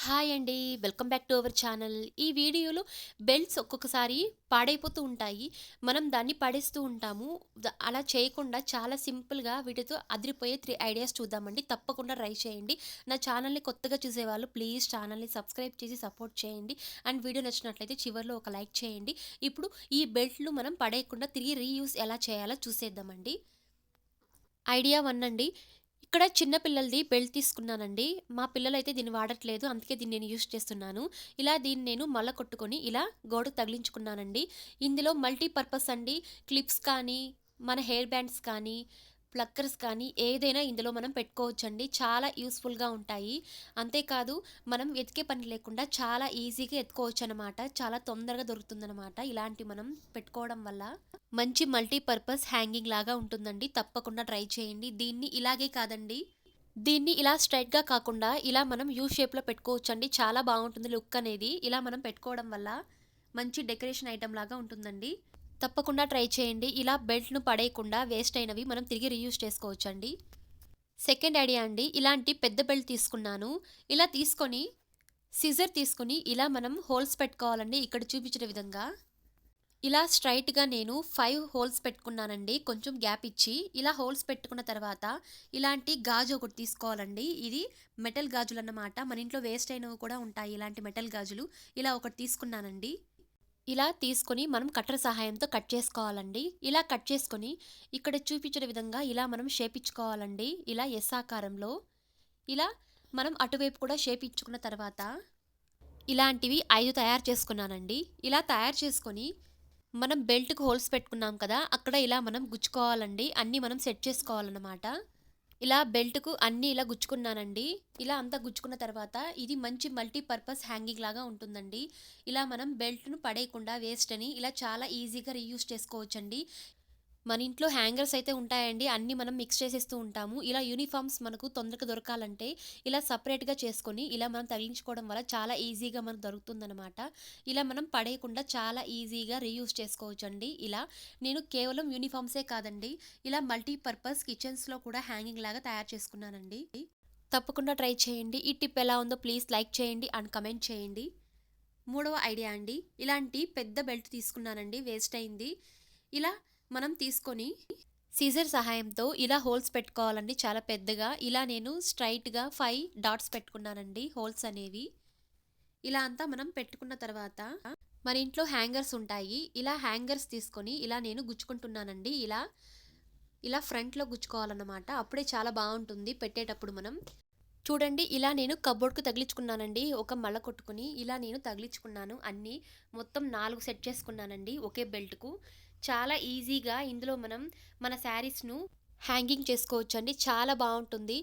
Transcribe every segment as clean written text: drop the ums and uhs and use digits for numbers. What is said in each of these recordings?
Hi అండి. Welcome back to our channel. ఈ వీడియోలో బెల్ట్స్ ఒక్కొక్కసారి పాడైపోతూ ఉంటాయి. మనం దాన్ని పడేస్తూ ఉంటాము. అలా చేయకుండా చాలా సింపుల్‌గా వీటితో అదిరిపోయే 3 ఐడియాస్ చూద్దామండి. తప్పకుండా ట్రై చేయండి. నా ఛానల్‌ని కొత్తగా చూసేవాళ్ళు ప్లీజ్ ఛానల్‌ని సబ్స్క్రైబ్ చేసి సపోర్ట్ చేయండి. అండ్ వీడియో నచ్చినట్లయితే చివర్లో ఒక లైక్ చేయండి. ఇప్పుడు ఈ బెల్ట్‌లు మనం పడేయకుండా తిరిగి రీయూజ్ ఎలా చేయాలో చూసేద్దామండి. ఐడియా 1 అండి. ఇక్కడ చిన్న పిల్లలది బెల్ట్ తీసుకున్నానండి. మా పిల్లలైతే దీన్ని వాడట్లేదు. అందుకే దీన్ని నేను యూజ్ చేస్తున్నాను. ఇలా దీన్ని నేను మల్ల కొట్టుకొని ఇలా గోడకు తగిలించుకున్నానండి. ఇందులో మల్టీ పర్పస్ అండి. క్లిప్స్ కానీ, మన హెయిర్ బ్యాండ్స్ కానీ, ప్లక్కర్స్ కానీ ఏదైనా ఇందులో మనం పెట్టుకోవచ్చండి. చాలా యూస్‌ఫుల్‌గా ఉంటాయి. అంతేకాదు మనం వెతికే పని లేకుండా చాలా ఈజీగా ఎత్తుకోవచ్చనమాట. చాలా తొందరగా దొరుకుతుందనమాట. ఇలాంటివి మనం పెట్టుకోవడం వల్ల మంచి మల్టీ పర్పస్ హ్యాంగింగ్ లాగా ఉంటుందండి. తప్పకుండా ట్రై చేయండి. దీన్ని ఇలాగే కాదండి. దీన్ని ఇలా స్ట్రెయిట్‌గా కాకుండా ఇలా మనం యూ షేప్‌లో పెట్టుకోవచ్చండి. చాలా బావుంటుంది లుక్ అనేది. ఇలా మనం పెట్టుకోవడం వల్ల మంచి డెకరేషన్ ఐటెమ్ లాగా ఉంటుందండి. తప్పకుండా ట్రై చేయండి. ఇలా బెల్ట్‌ను పడేయకుండా వేస్ట్ అయినవి మనం తిరిగి రీయూజ్ చేసుకోవచ్చండి. సెకండ్ ఐడియా అండి. ఇలాంటి పెద్ద బెల్ట్ తీసుకున్నాను. ఇలా తీసుకొని సిజర్ తీసుకొని ఇలా మనం హోల్స్ పెట్టుకోవాలండి. ఇక్కడ చూపించిన విధంగా. ఇలా స్ట్రెయిట్‌గా నేను 5 హోల్స్ పెట్టుకున్నానండి. కొంచెం గ్యాప్ ఇచ్చి. ఇలా హోల్స్ పెట్టుకున్న తర్వాత ఇలాంటి గాజు ఒకటి తీసుకోవాలండి. ఇది మెటల్ గాజులన్నమాట. మన ఇంట్లో వేస్ట్ అయినవి కూడా ఉంటాయి ఇలాంటి మెటల్ గాజులు. ఇలా ఒకటి తీసుకున్నానండి. ఇలా తీసుకొని మనం కట్టర్ సహాయంతో కట్ చేసుకోవాలండి. ఇలా కట్ చేసుకొని ఇక్కడ చూపించిన విధంగా ఇలా మనం షేప్ ఇచ్చుకోవాలండి. ఇలా ఎస్ ఆకారంలో. ఇలా మనం అటువైపు కూడా షేప్ ఇచ్చుకున్న తర్వాత ఇలాంటివి 5 తయారు చేసుకున్నానండి. ఇలా తయారు చేసుకొని మనం బెల్ట్‌కి హోల్స్ పెట్టుకున్నాం కదా! అక్కడ ఇలా మనం గుచ్చుకోవాలండి. అన్నీ మనం సెట్ చేసుకోవాలన్నమాట. ఇలా బెల్ట్‌కు అన్నీ ఇలా గుచ్చుకున్నానండి. ఇలా అంతా గుచ్చుకున్న తర్వాత ఇది మంచి మల్టీ పర్పస్ హ్యాంగింగ్ లాగా ఉంటుందండి. ఇలా మనం బెల్ట్‌ను పడేయకుండా వేస్ట్ అని ఇలా చాలా ఈజీగా రీయూజ్ చేసుకోవచ్చండి. మన ఇంట్లో హ్యాంగర్స్ అయితే ఉంటాయండి. అన్నీ మనం మిక్స్ చేసేస్తూ ఉంటాము. ఇలా యూనిఫార్మ్స్ మనకు తొందరగా దొరకాలంటే ఇలా సెపరేట్‌గా చేసుకొని ఇలా మనం తగిలించుకోవడం వల్ల చాలా ఈజీగా మనకు దొరుకుతుందనమాట. ఇలా మనం పడేయకుండా చాలా ఈజీగా రీయూజ్ చేసుకోవచ్చండి. ఇలా నేను కేవలం యూనిఫార్మ్సే కాదండి. ఇలా మల్టీ పర్పస్ కిచెన్స్‌లో కూడా హ్యాంగింగ్ లాగా తయారు చేసుకున్నానండి. తప్పకుండా ట్రై చేయండి. ఈ టిప్ ఎలా ఉందో ప్లీజ్ లైక్ చేయండి అండ్ కమెంట్ చేయండి. మూడవ ఐడియా అండి. ఇలాంటి పెద్ద బెల్ట్ తీసుకున్నానండి. వేస్ట్ అయింది. ఇలా మనం తీసుకొని సీజర్ సహాయంతో ఇలా హోల్స్ పెట్టుకోవాలండి చాలా పెద్దగా. ఇలా నేను స్ట్రెయిట్‌గా 5 డాట్స్ పెట్టుకున్నానండి హోల్స్ అనేవి. ఇలా అంతా మనం పెట్టుకున్న తర్వాత మన ఇంట్లో హ్యాంగర్స్ ఉంటాయి. ఇలా హ్యాంగర్స్ తీసుకొని ఇలా నేను గుచ్చుకుంటున్నానండి. ఇలా ఫ్రంట్‌లో గుచ్చుకోవాలన్నమాట. అప్పుడే చాలా బావుంటుంది పెట్టేటప్పుడు మనం. చూడండి ఇలా నేను కబోర్డ్‌కి తగిలించుకున్నానండి. ఒక మల కొట్టుకొని ఇలా నేను తగిలించుకున్నాను అన్నీ. మొత్తం 4 సెట్ చేసుకున్నానండి ఒకే బెల్ట్‌కు. చాలా ఈజీగా ఇందులో మనం మన శారీస్‌ను హ్యాంగింగ్ చేసుకోవచ్చండి. చాలా బావుంటుంది.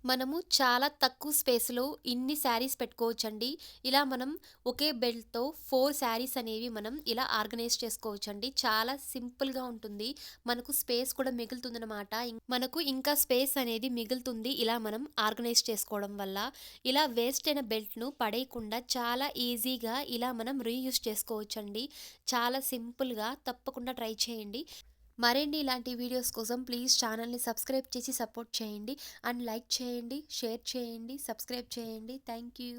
మనము చాలా తక్కువ స్పేస్‌లో ఇన్ని శారీస్ పెట్టుకోవచ్చండి. ఇలా మనం ఒకే బెల్ట్‌తో 4 శారీస్ అనేవి మనం ఇలా ఆర్గనైజ్ చేసుకోవచ్చండి. చాలా సింపుల్‌గా ఉంటుంది. మనకు స్పేస్ కూడా మిగులుతుందనమాట. మనకు ఇంకా స్పేస్ అనేది మిగులుతుంది ఇలా మనం ఆర్గనైజ్ చేసుకోవడం వల్ల. ఇలా వేస్ట్ అయిన బెల్ట్‌ను పడేయకుండా చాలా ఈజీగా ఇలా మనం రీయూజ్ చేసుకోవచ్చండి. చాలా సింపుల్‌గా తప్పకుండా ట్రై చేయండి. మరిన్ని ఇలాంటి వీడియోస్ కోసం ప్లీజ్ ఛానల్‌ని సబ్స్క్రైబ్ చేసి సపోర్ట్ చేయండి. అండ్ లైక్ చేయండి, షేర్ చేయండి, సబ్స్క్రైబ్ చేయండి. Thank you.